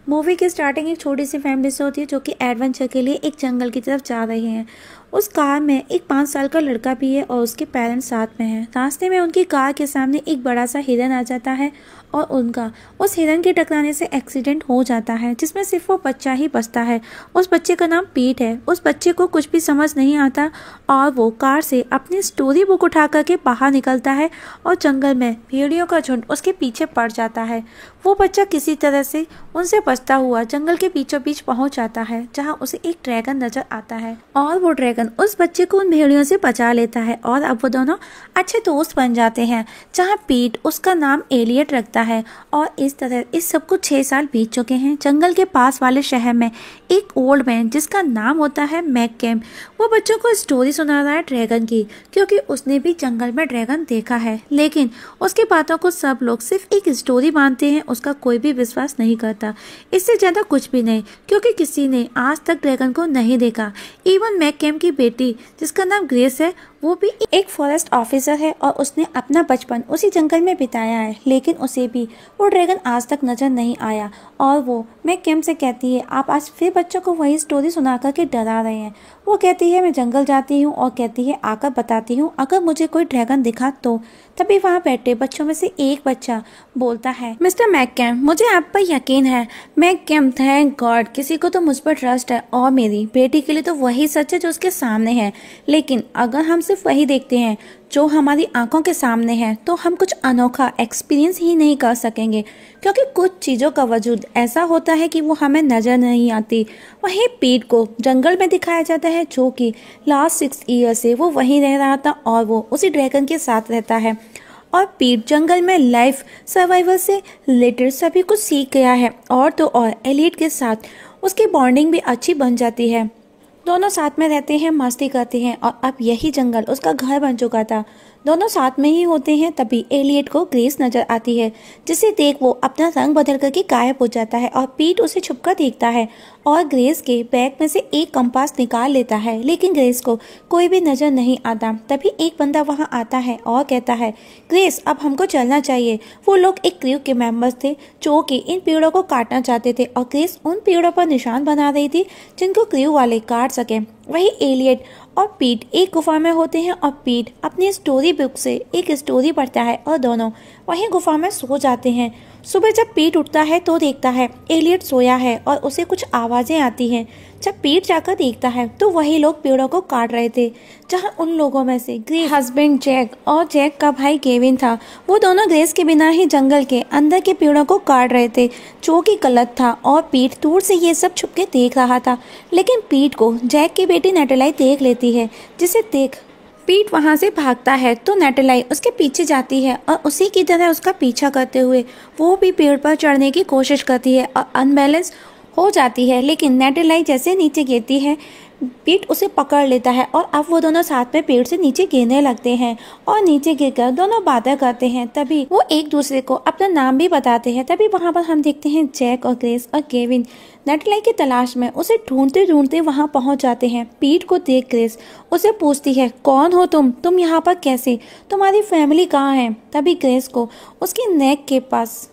Movie की starting एक छोटी सी फैमिली से होती है जो कि एडवेंचर के लिए एक जंगल की तरफ जा रहे हैं। उस कार में एक 5 साल का लड़का भी है और उसके पेरेंट्स साथ में हैं। रास्ते में उनकी कार के सामने एक बड़ा सा हिरन आ जाता है और उनका उस हिरन के टकराने से एक्सीडेंट हो जाता है, जिसमें सिर्फ वो बच्चा ही बचता है। उस बच्चे का नाम पीट है। उस बच्चे को कुछ भी समझ नहीं आता और वो कार से अपनी स्टोरी बुक उठा करके बाहर निकलता है और जंगल में भेड़ियों का झुंड उसके पीछे पड़ जाता है। वो बच्चा किसी तरह से उनसे बचता हुआ जंगल के बीचों बीच पहुंच जाता है, जहां उसे एक ड्रैगन नजर आता है और वो ड्रैगन उस बच्चे को उन भेड़ियों से बचा लेता है और अब वो दोनों अच्छे दोस्त बन जाते हैं। जहां पीट उसका नाम एलियट रखता है और इस तरह इस सब कुछ 6 साल बीत चुके हैं। जंगल के पास वाले शहर में एक ओल्ड मैन जिसका नाम होता है मैककेम, वो बच्चों को स्टोरी सुना रहा है ड्रैगन की, क्योंकि उसने भी जंगल में ड्रैगन देखा है। लेकिन उसकी बातों को सब लोग सिर्फ एक स्टोरी मानते हैं, उसका कोई भी विश्वास नहीं करता। इससे ज्यादा कुछ भी नहीं, क्योंकि किसी ने आज तक ड्रैगन को नहीं देखा। इवन मैककेम की बेटी जिसका नाम ग्रेस है, वो भी एक फॉरेस्ट ऑफिसर है और उसने अपना बचपन उसी जंगल में बिताया है, लेकिन उसे भी वो ड्रैगन आज तक नजर नहीं आया। और वो मैककेम से कहती है, आप आज फिर बच्चों को वही स्टोरी सुना कर के डरा रहे हैं। वो कहती है, मैं जंगल जाती हूँ और कहती है आकर बताती हूँ अगर मुझे कोई ड्रैगन दिखा तो। तभी वहाँ बैठे बच्चों में से एक बच्चा बोलता है, मिस्टर मैककेम, मुझे आप पर यकीन है। मैककेम, थैंक गॉड, किसी को तो मुझ पर ट्रस्ट है और मेरी बेटी के लिए तो वही सच है जो उसके सामने है। लेकिन अगर हम सिर्फ वही देखते हैं जो हमारी आंखों के सामने है तो हम कुछ अनोखा एक्सपीरियंस ही नहीं कर सकेंगे, क्योंकि कुछ चीज़ों का वजूद ऐसा होता है कि वो हमें नजर नहीं आती। वहीं पीट को जंगल में दिखाया जाता है जो कि लास्ट 6 ईयर से वो वहीं रह रहा था और वो उसी ड्रैगन के साथ रहता है। और पीट जंगल में लाइफ सर्वाइवल से रिलेटेड सभी कुछ सीख गया है और तो और एलियट के साथ उसकी बॉन्डिंग भी अच्छी बन जाती है। दोनों साथ में रहते हैं, मस्ती करते हैं और अब यही जंगल उसका घर बन चुका था। दोनों साथ में ही होते हैं। तभी एलियट को ग्रेस नजर आती है, जिसे देख वो अपना रंग बदल करके गायब हो जाता है और पीट उसे छुपकर देखता है और ग्रेस के बैग में से एक कंपास निकाल लेता है, लेकिन ग्रेस को कोई भी नजर नहीं आता। तभी एक बंदा वहां आता है और कहता है, ग्रेस अब हमको चलना चाहिए। वो लोग एक क्रू के मेंबर्स थे जो कि इन पेड़ों को काटना चाहते थे और ग्रेस उन पेड़ों पर निशान बना रही थी जिनको क्रू वाले काट सके। वही एलियट और पीट एक गुफा में होते हैं और पीट अपनी स्टोरी बुक से एक स्टोरी पढ़ता है और दोनों वहीं गुफा में सो जाते हैं। सुबह जब पीट उठता है तो देखता है एलियट सोया है और उसे कुछ आवाजें आती हैं। जब पीट जाकर देखता है तो वही लोग पेड़ों को काट रहे थे, जहां उन लोगों में से ग्रेस हस्बैंड जैक और जैक का भाई केविन था। वो दोनों ग्रेस के बिना ही जंगल के अंदर के पेड़ों को काट रहे थे, जो कि गलत था और पीट दूर से ये सब छुप के देख रहा था। लेकिन पीट को जैक की बेटी नेटलाई देख लेती है, जिसे देख पीट वहां से भागता है तो नेटलाई उसके पीछे जाती है और उसी की तरह उसका पीछा करते हुए वो भी पेड़ पर चढ़ने की कोशिश करती है और अनबैलेंस हो जाती है। लेकिन नेटलाई जैसे नीचे गिरती है, पीट उसे पकड़ लेता है और अब वो दोनों साथ में पेड़ से नीचे गिरने लगते हैं और नीचे गिरकर दोनों बातें करते हैं। तभी वो एक दूसरे को अपना नाम भी बताते हैं। तभी वहां पर हम देखते हैं जैक और ग्रेस और केविन नेटलाई की तलाश में उसे ढूंढते ढूंढते वहां पहुंच जाते हैं। पीट को देख ग्रेस उसे पूछती है, कौन हो तुम यहाँ पर कैसे, तुम्हारी फैमिली कहाँ है? तभी ग्रेस को उसकी नेक के पास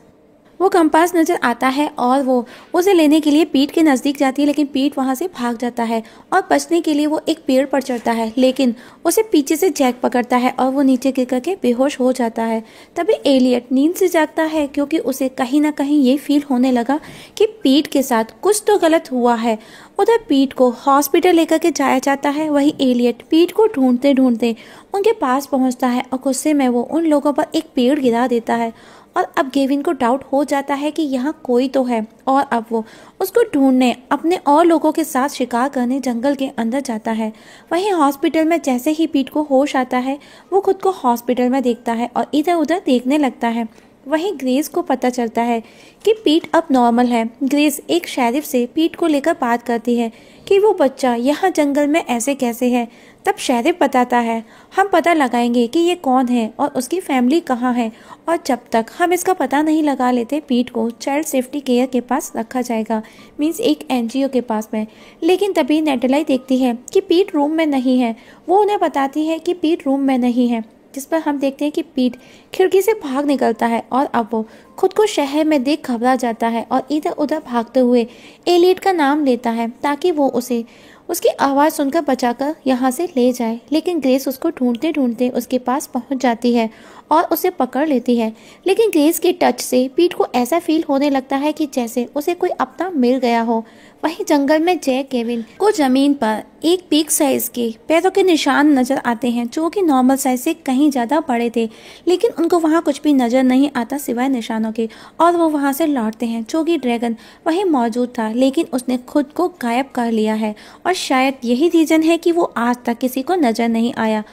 वो कंपास नजर आता है और वो उसे लेने के लिए पीट के नजदीक जाती है, लेकिन पीट वहां से भाग जाता है और बचने के लिए वो एक पेड़ पर चढ़ता है, लेकिन उसे पीछे से जैक पकड़ता है और वो नीचे गिर करके बेहोश हो जाता है। तभी एलियट नींद से जागता है, क्योंकि उसे कहीं ना कहीं ये फील होने लगा कि पीट के साथ कुछ तो गलत हुआ है। उधर पीट को हॉस्पिटल लेकर के जाया जाता है। वही एलियट पीट को ढूंढते ढूंढते उनके पास पहुंचता है और गुस्से में वो उन लोगों पर एक पेड़ गिरा देता है और अब केविन को डाउट हो जाता है कि यहाँ कोई तो है और अब वो उसको ढूंढने अपने और लोगों के साथ शिकार करने जंगल के अंदर जाता है। वहीं हॉस्पिटल में जैसे ही पीट को होश आता है, वो खुद को हॉस्पिटल में देखता है और इधर उधर देखने लगता है। वहीं ग्रेस को पता चलता है कि पीट अब नॉर्मल है। ग्रेस एक शेरिफ से पीट को लेकर बात करती है कि वो बच्चा यहाँ जंगल में ऐसे कैसे है। तब शेरिफ बताता है, हम पता लगाएंगे कि ये कौन है और उसकी फैमिली कहाँ है, और जब तक हम इसका पता नहीं लगा लेते पीट को चाइल्ड सेफ्टी केयर के पास रखा जाएगा, मीन्स एक एनजीओ के पास में। लेकिन तभी नेटलाई देखती है कि पीट रूम में नहीं है। वो उन्हें बताती है कि पीट रूम में नहीं है। जिस पर हम देखते हैं कि पीट खिड़की से भाग निकलता है और अब वो खुद को शहर में देख घबरा जाता है और इधर उधर भागते हुए एलियट का नाम लेता है ताकि वो उसे उसकी आवाज़ सुनकर बचाकर यहाँ से ले जाए। लेकिन ग्रेस उसको ढूंढते ढूंढते उसके पास पहुँच जाती है और उसे पकड़ लेती है। लेकिन ग्रेस के टच से पीट को ऐसा फील होने लगता है कि जैसे उसे कोई अपना मिल गया हो। वहीं जंगल में जैक केविन को जमीन पर एक बिग साइज के पैरों के निशान नजर आते हैं जो कि नॉर्मल साइज से कहीं ज़्यादा बड़े थे, लेकिन उनको वहाँ कुछ भी नजर नहीं आता सिवाय निशानों के। और वो वहाँ से लौटते हैं जो कि ड्रैगन वहीं मौजूद था, लेकिन उसने खुद को गायब कर लिया है और शायद यही रीज़न है कि वो आज तक किसी को नजर नहीं आया।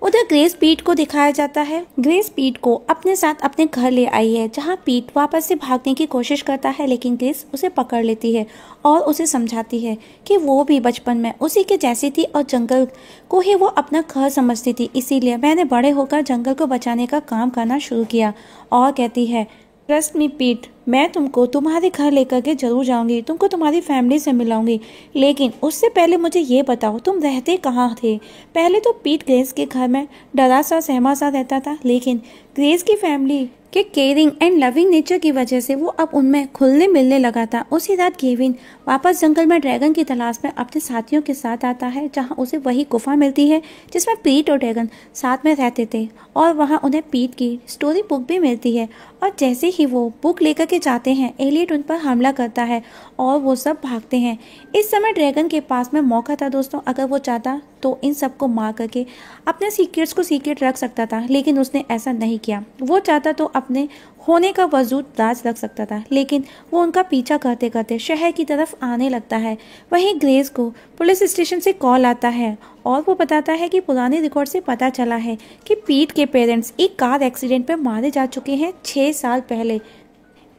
उधर ग्रेस पीट को दिखाया जाता है। ग्रेस पीट को अपने साथ अपने घर ले आई है, जहां पीट वापस से भागने की कोशिश करता है, लेकिन ग्रेस उसे पकड़ लेती है और उसे समझाती है कि वो भी बचपन में उसी के जैसी थी और जंगल को ही वो अपना घर समझती थी, इसीलिए मैंने बड़े होकर जंगल को बचाने का काम करना शुरू किया। और कहती है, ट्रस्ट मी पीट, मैं तुमको तुम्हारे घर लेकर के जरूर जाऊंगी, तुमको तुम्हारी फैमिली से मिलाऊंगी, लेकिन उससे पहले मुझे ये बताओ तुम रहते कहाँ थे। पहले तो पीट ग्रेस के घर में डरा सा सहमा सा रहता था, लेकिन ग्रेस की फैमिली के केयरिंग एंड लविंग नेचर की वजह से वो अब उनमें खुलने मिलने लगा था। उसी रात केविन वापस जंगल में ड्रैगन की तलाश में अपने साथियों के साथ आता है, जहां उसे वही गुफा मिलती है जिसमें पीट और ड्रैगन साथ में रहते थे, और वहां उन्हें पीट की स्टोरी बुक भी मिलती है। और जैसे ही वो बुक लेकर के जाते हैं, एलियट उन पर हमला करता है और वो सब भागते हैं। इस समय ड्रैगन के पास में मौका था दोस्तों, अगर वो चाहता तो इन सबको मार करके अपने सीक्रेट्स को सीक्रेट रख सकता था, लेकिन उसने ऐसा नहीं किया। वो चाहता तो अपने होने का वजूद राज रख सकता था, लेकिन वो उनका पीछा करते करते शहर की तरफ आने लगता है। वहीं ग्रेस को पुलिस स्टेशन से कॉल आता है और वो बताता है कि पुराने रिकॉर्ड से पता चला है कि पीट के पेरेंट्स एक कार एक्सीडेंट में मारे जा चुके हैं 6 साल पहले।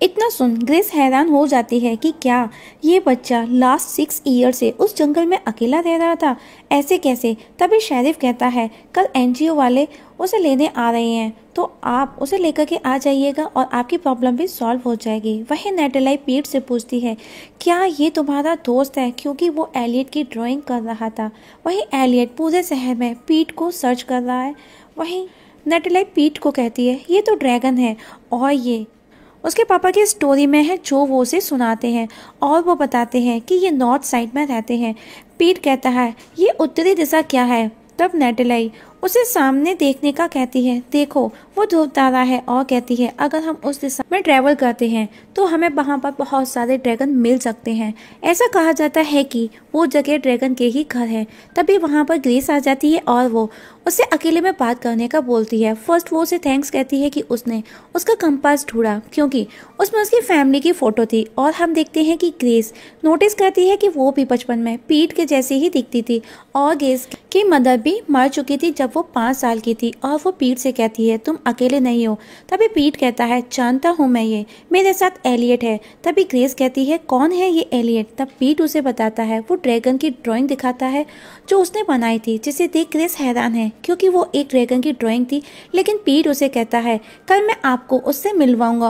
इतना सुन ग्रेस हैरान हो जाती है कि क्या ये बच्चा लास्ट 6 ईयर से उस जंगल में अकेला रह रहा था, ऐसे कैसे। तभी शेरिफ कहता है कल एनजीओ वाले उसे लेने आ रहे हैं, तो आप उसे लेकर के आ जाइएगा और आपकी प्रॉब्लम भी सॉल्व हो जाएगी। वहीं नेटेलाई पीट से पूछती है क्या ये तुम्हारा दोस्त है, क्योंकि वो एलियट की ड्राइंग कर रहा था। वहीं एलियट पूरे शहर में पीट को सर्च कर रहा है। वहीं नेटेलाई पीट को कहती है ये तो ड्रैगन है और ये उसके पापा की स्टोरी में है जो वो उसे सुनाते हैं, और वो बताते हैं कि ये नॉर्थ साइड में रहते हैं। पीट कहता है ये उत्तरी दिशा क्या है। तब नेटेलाई उसे सामने देखने का कहती है, देखो वो ध्रुव तारा है, और कहती है अगर हम उस दिशा में ट्रैवल करते हैं तो हमें वहाँ पर बहुत सारे ड्रैगन मिल सकते हैं। ऐसा कहा जाता है कि वो जगह ड्रैगन के ही घर है। तभी वहाँ पर ग्रेस आ जाती है और वो उससे अकेले में बात करने का बोलती है। फर्स्ट वो उसे थैंक्स कहती है कि उसने उसका कंपास ढूंढा, क्योंकि उसमें उसकी फैमिली की फोटो थी। और हम देखते हैं कि ग्रेस नोटिस करती है कि वो भी बचपन में पीट के जैसी ही दिखती थी, और ग्रेस की मदर भी मर चुकी थी जब वो 5 साल की थी। और वो पीट से कहती है तुम अकेले नहीं हो। तभी पीट कहता है जानता हूँ मैं, ये मेरे साथ एलियट है। तभी ग्रेस कहती है कौन है ये एलियट। तब पीट उसे बताता है, वो ड्रैगन की ड्राइंग दिखाता है जो उसने बनाई थी, जिसे देख ग्रेस हैरान है क्योंकि वो एक ड्रैगन की ड्राइंग थी। लेकिन पीट उसे कहता है कल मैं आपको उससे मिलवाऊंगा,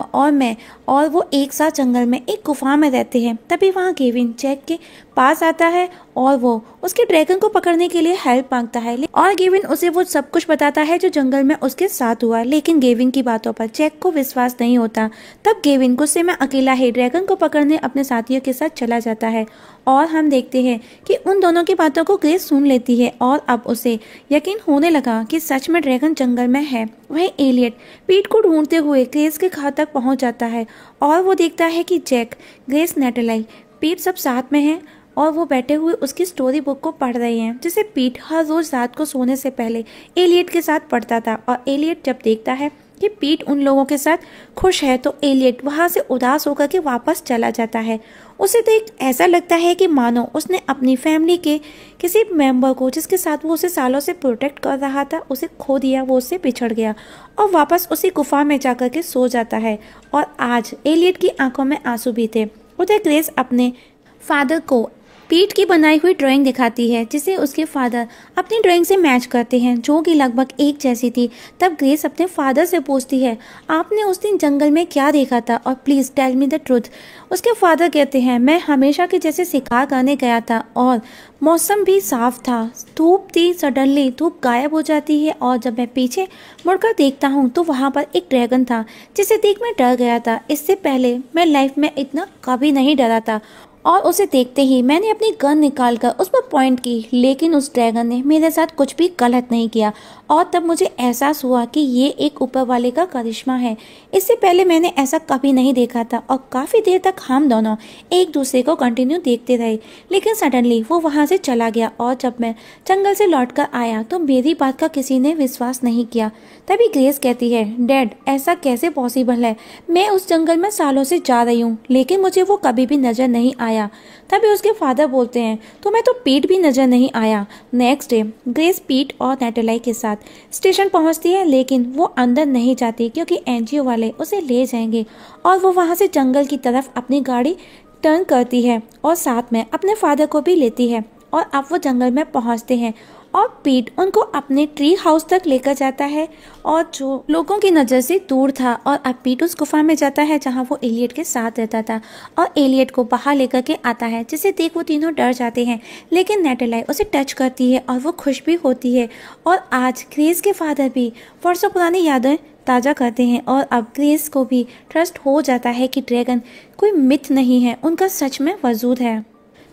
और वो एक साथ जंगल में एक गुफा में रहते हैं। तभी वहाँ केविन जैक के पास आता है और वो उसके ड्रैगन को पकड़ने के लिए हेल्प मांगता है, और गेविन उसे वो सब कुछ बताता है जो जंगल में उसके साथ हुआ। लेकिन गेविन की बातों पर जैक को विश्वास नहीं होता। तब गेविन गुस्से में अकेला ही ड्रैगन को पकड़ने अपने साथियों के साथ चला जाता है, और हम देखते हैं कि उन दोनों की बातों को ग्रेस सुन लेती है और अब उसे यकीन होने लगा कि सच में ड्रैगन जंगल में है। वहीं एलियट पीट को ढूंढते हुए ग्रेस के घर तक पहुंच जाता है और वो देखता है कि जैक, ग्रेस, नेटेलाई, पीट सब साथ में हैं और वो बैठे हुए उसकी स्टोरी बुक को पढ़ रहे हैं, जिसे पीट हर रोज रात को सोने से पहले एलियट के साथ पढ़ता था। और एलियट जब देखता है कि पीट उन लोगों के साथ खुश है तो एलियट वहां से उदास होकर के वापस चला जाता है। उसे देख ऐसा लगता है कि मानो उसने अपनी फैमिली के किसी मेंबर को, जिसके साथ वो उसे सालों से प्रोटेक्ट कर रहा था, उसे खो दिया। वो उससे बिछड़ गया और वापस उसी गुफा में जाकर के सो जाता है। और आज एलियट की आंखों में आंसू भी थे। उधर ग्रेस अपने फादर को पीट की बनाई हुई ड्राइंग दिखाती है जिसे उसके फादर अपनी ड्राइंग से मैच करते हैं, जो कि लगभग एक जैसी थी। तब ग्रेस अपने फादर से पूछती है, आपने उस दिन जंगल में क्या देखा था और please tell me the truth. उसके फादर कहते हैं, मैं हमेशा के जैसे शिकार करने गया था और मौसम भी साफ था। धूप थी, सडनली धूप गायब हो जाती है और जब मैं पीछे मुड़कर देखता हूँ तो वहाँ पर एक ड्रैगन था जिसे देख मैं डर गया था। इससे पहले मैं लाइफ में इतना कभी नहीं डरा था और उसे देखते ही मैंने अपनी गन निकालकर उस पर पॉइंट की, लेकिन उस ड्रैगन ने मेरे साथ कुछ भी गलत नहीं किया और तब मुझे एहसास हुआ कि ये एक ऊपर वाले का करिश्मा है। इससे पहले मैंने ऐसा कभी नहीं देखा था और काफ़ी देर तक हम दोनों एक दूसरे को कंटिन्यू देखते रहे, लेकिन सडनली वो वहाँ से चला गया और जब मैं जंगल से लौट कर आया तो मेरी बात का किसी ने विश्वास नहीं किया। तभी ग्रेस कहती है, डैड ऐसा कैसे पॉसिबल है? मैं उस जंगल में सालों से जा रही हूँ लेकिन मुझे वो कभी भी नजर नहीं आया। तभी उसके फादर बोलते हैं, तो मैं तो पीट भी नजर नहीं आया। नेक्स्ट डे ग्रेस पीट और नेटलाई के साथ स्टेशन पहुंचती है, लेकिन वो अंदर नहीं जाती क्योंकि एनजीओ वाले उसे ले जाएंगे और वो वहां से जंगल की तरफ अपनी गाड़ी टर्न करती है और साथ में अपने फादर को भी लेती है। और अब वो जंगल में पहुंचते हैं और पीट उनको अपने ट्री हाउस तक लेकर जाता है और जो लोगों की नज़र से दूर था। और अब पीट उस गुफा में जाता है जहां वो एलियट के साथ रहता था और एलियट को बाहर लेकर के आता है, जिसे देख वो तीनों डर जाते हैं, लेकिन नेटलाई उसे टच करती है और वो खुश भी होती है। और आज ग्रेस के फादर भी वर्षों पुरानी यादें ताज़ा करते हैं और अब ग्रेस को भी ट्रस्ट हो जाता है कि ड्रैगन कोई मिथ नहीं है, उनका सच में वजूद है।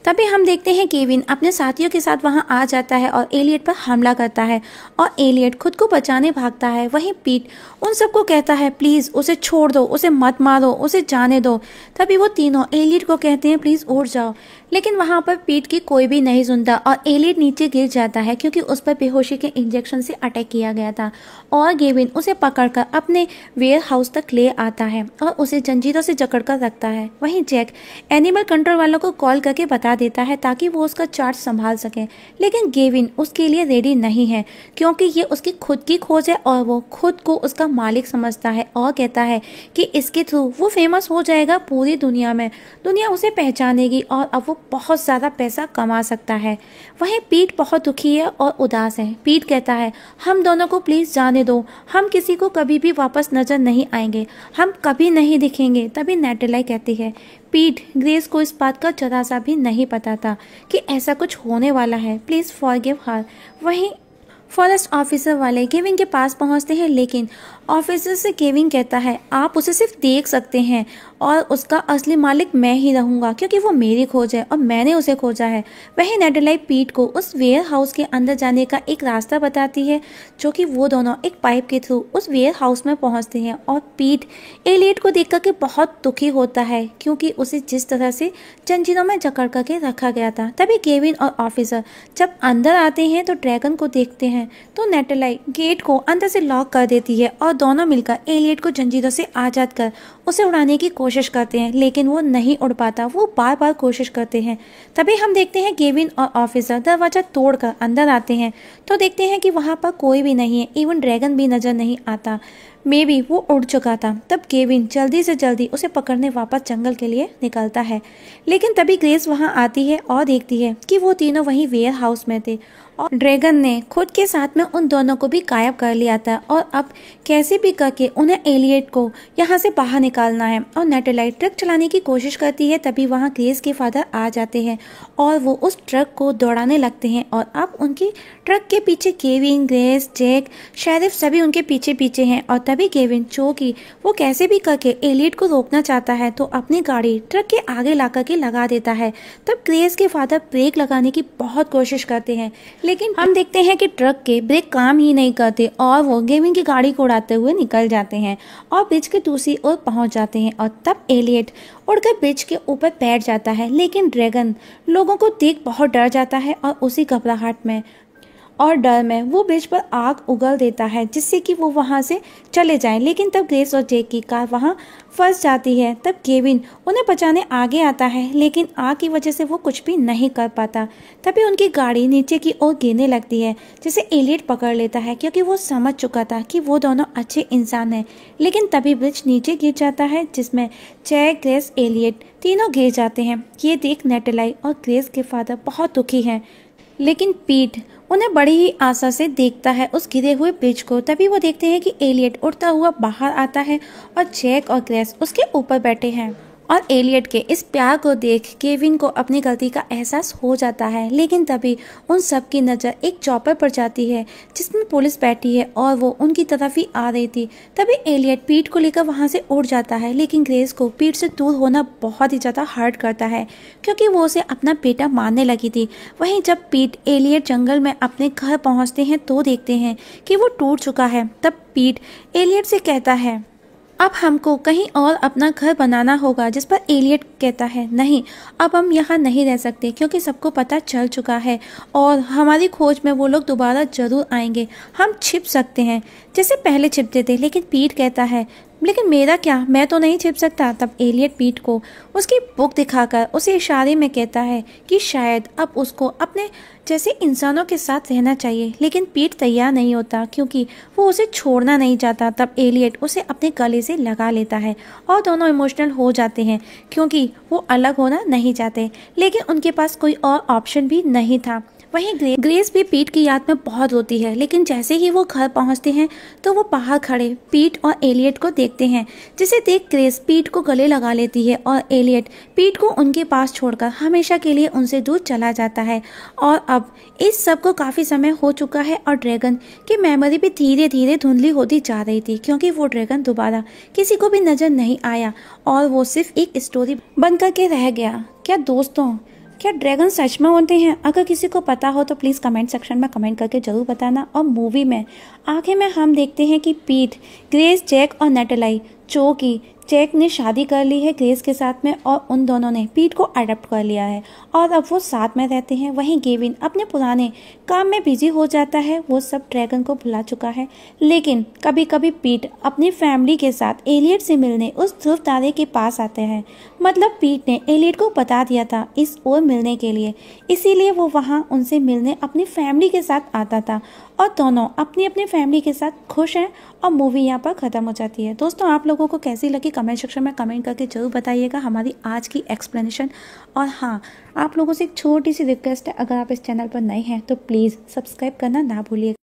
तभी हम देखते हैं केविन अपने साथियों के साथ वहां आ जाता है और एलियट पर हमला करता है और एलियट खुद को बचाने भागता है। वहीं पीट उन सबको कहता है, प्लीज उसे छोड़ दो, उसे मत मारो, उसे जाने दो। तभी वो तीनों एलियट को कहते हैं, प्लीज उड़ जाओ, लेकिन वहां पर पीट की कोई भी नहीं सुनता और एलियट नीचे गिर जाता है क्योंकि उस पर बेहोशी के इंजेक्शन से अटैक किया गया था। और गेविन उसे पकड़कर अपने वेयर हाउस तक ले आता है और उसे जंजीरों से जकड़कर रखता है। वहीं जैक एनिमल कंट्रोल वालों को कॉल करके बता देता है ताकि वो उसका चार्ज संभाल सके, लेकिन गेविन उसके लिए रेडी नहीं है क्योंकि ये उसकी खुद की खोज है और वो खुद को उसका मालिक समझता है और कहता है कि इसके थ्रू वो फेमस हो जाएगा पूरी दुनिया में, दुनिया उसे पहचानेगी और अब वो बहुत ज़्यादा पैसा कमा सकता है। वहीं पीट बहुत दुखी है और उदास है। पीट कहता है, हम दोनों को प्लीज़ जाने दो, हम किसी को कभी भी वापस नजर नहीं आएंगे, हम कभी नहीं दिखेंगे। तभी नेटलाई कहती है, पीट ग्रेस को इस बात का जरा सा भी नहीं पता था कि ऐसा कुछ होने वाला है, प्लीज़ फॉरगिव हर। वहीं फॉरेस्ट ऑफिसर वाले केविन के पास पहुंचते हैं, लेकिन ऑफिसर से केविन कहता है, आप उसे सिर्फ देख सकते हैं और उसका असली मालिक मैं ही रहूंगा क्योंकि वो मेरी खोज है और मैंने उसे खोजा है। वहीं नेटलाई पीट को उस वेयर हाउस के अंदर जाने का एक रास्ता बताती है, जो कि वो दोनों एक पाइप के थ्रू उस वेयर हाउस में पहुंचते हैं। और पीट एलियट को देख करके बहुत दुखी होता है क्योंकि उसे जिस तरह से जंजीरों में जकड़ करके रखा गया था। तभी केविन और ऑफिसर जब अंदर आते हैं तो ड्रैगन को देखते हैं तो नेटलाई गेट को अंदर से लॉक कर देती है और दोनों मिलकर एलियट को जंजीरों से आजाद कर उसे उड़ाने की कोशिश करते हैं, लेकिन वो नहीं उड़ पाता, वो बार बार कोशिश करते हैं। तभी हम देखते हैं केविन और ऑफिसर दरवाजा तोड़कर अंदर आते हैं तो देखते हैं कि वहाँ पर कोई भी नहीं है, इवन ड्रैगन भी नजर नहीं आता, मे बी वो उड़ चुका था। तब केविन जल्दी से जल्दी उसे पकड़ने वापस जंगल के लिए निकलता है, लेकिन तभी ग्रेस वहाँ आती है और देखती है कि वो तीनों वहीं वेयर हाउस में थे और ड्रैगन ने खुद के साथ में उन दोनों को भी गायब कर लिया था और अब कैसे भी करके उन्हें एलियट को यहाँ से बाहर निकालना है। और नेटलाई ट्रक चलाने की कोशिश करती है, तभी वहाँ ग्रेस के फादर आ जाते हैं और वो उस ट्रक को दौड़ाने लगते हैं और अब उनकी ट्रक के पीछे केविन, ग्रेस, जैक, शेरिफ सभी उनके पीछे पीछे हैं। और तभी केविन, जो कि वो कैसे भी करके एलियट को रोकना चाहता है, तो अपनी गाड़ी ट्रक के आगे ला करके लगा देता है। तब ग्रेस के फादर ब्रेक लगाने की बहुत कोशिश करते हैं, लेकिन हम देखते हैं कि ट्रक के ब्रेक काम ही नहीं करते और वो गेविन की गाड़ी को उड़ाते हुए निकल जाते हैं और ब्रिज के दूसरी ओर पहुंच जाते हैं। और तब एलियट उड़कर ब्रिज के ऊपर बैठ जाता है, लेकिन ड्रैगन लोगों को देख बहुत डर जाता है और उसी घबराहट में और डर में वो ब्रिज पर आग उगल देता है जिससे कि वो वहाँ से चले जाएं। लेकिन तब ग्रेस और जैक की कार वहाँ फंस जाती है। तब केविन उन्हें बचाने आगे आता है, लेकिन आग की वजह से वो कुछ भी नहीं कर पाता। तभी उनकी गाड़ी नीचे की ओर गिरने लगती है, जिसे एलियट पकड़ लेता है क्योंकि वो समझ चुका था कि वो दोनों अच्छे इंसान हैं। लेकिन तभी ब्रिज नीचे गिर जाता है, जिसमें जैक, ग्रेस, एलियट तीनों गिर जाते हैं। ये देख नेटलाई और ग्रेस के फादर बहुत दुखी हैं। लेकिन पीट उन्हें बड़ी ही आशा से देखता है उस गिरे हुए ब्रिज को। तभी वो देखते हैं कि एलियट उड़ता हुआ बाहर आता है और जैक और ग्रेस उसके ऊपर बैठे हैं। और एलियट के इस प्यार को देख केविन को अपनी गलती का एहसास हो जाता है। लेकिन तभी उन सब की नज़र एक चॉपर पर जाती है जिसमें पुलिस बैठी है और वो उनकी तरफ ही आ रही थी। तभी एलियट पीट को लेकर वहाँ से उड़ जाता है, लेकिन ग्रेस को पीट से दूर होना बहुत ही ज़्यादा हर्ट करता है क्योंकि वो उसे अपना बेटा मानने लगी थी। वहीं जब पीट एलियट जंगल में अपने घर पहुँचते हैं तो देखते हैं कि वो टूट चुका है। तब पीट एलियट से कहता है, अब हमको कहीं और अपना घर बनाना होगा। जिस पर एलियट कहता है, नहीं, अब हम यहाँ नहीं रह सकते क्योंकि सबको पता चल चुका है और हमारी खोज में वो लोग दोबारा जरूर आएंगे। हम छिप सकते हैं जैसे पहले छिपते थे। लेकिन पीट कहता है, लेकिन मेरा क्या, मैं तो नहीं छिप सकता। तब एलियट पीट को उसकी बुक दिखाकर उसे इशारे में कहता है कि शायद अब उसको अपने जैसे इंसानों के साथ रहना चाहिए। लेकिन पीट तैयार नहीं होता क्योंकि वो उसे छोड़ना नहीं चाहता। तब एलियट उसे अपने गले से लगा लेता है और दोनों इमोशनल हो जाते हैं क्योंकि वो अलग होना नहीं चाहते, लेकिन उनके पास कोई और ऑप्शन भी नहीं था। वहीं ग्रेस भी पीट की याद में बहुत रोती है। लेकिन जैसे ही वो घर पहुंचते हैं तो वो बाहर खड़े पीट और एलियट को देखते हैं, जिसे देख ग्रेस पीट को गले लगा लेती है और एलियट पीट को उनके पास छोड़कर हमेशा के लिए उनसे दूर चला जाता है। और अब इस सब को काफ़ी समय हो चुका है और ड्रैगन की मेमोरी भी धीरे धीरे धुंधली होती जा रही थी क्योंकि वो ड्रैगन दोबारा किसी को भी नज़र नहीं आया और वो सिर्फ एक स्टोरी बन करके रह गया। क्या दोस्तों, क्या ड्रैगन सच में होते हैं? अगर किसी को पता हो तो प्लीज़ कमेंट सेक्शन में कमेंट करके जरूर बताना। और मूवी में आखिर में हम देखते हैं कि पीट, ग्रेस, जैक और नेटलाई, जो कि जैक ने शादी कर ली है ग्रेस के साथ में और उन दोनों ने पीट को अडॉप्ट कर लिया है और अब वो साथ में रहते हैं। वहीं केविन अपने पुराने काम में बिजी हो जाता है, वो सब ड्रैगन को भुला चुका है। लेकिन कभी कभी पीट अपनी फैमिली के साथ एलियट से मिलने उस ध्रुव तारे के पास आते हैं। मतलब पीट ने एलियट को बता दिया था इस ओर मिलने के लिए, इसीलिए वो वहाँ उनसे मिलने अपनी फैमिली के साथ आता था और दोनों अपनी अपनी फैमिली के साथ खुश हैं। और मूवी यहाँ पर ख़त्म हो जाती है। दोस्तों, आप लोगों को कैसी लगी कमेंट सेक्शन में कमेंट करके जरूर बताइएगा हमारी आज की एक्सप्लेनेशन। और हाँ, आप लोगों से एक छोटी सी रिक्वेस्ट है, अगर आप इस चैनल पर नए हैं तो प्लीज़ सब्सक्राइब करना ना भूलिएगा।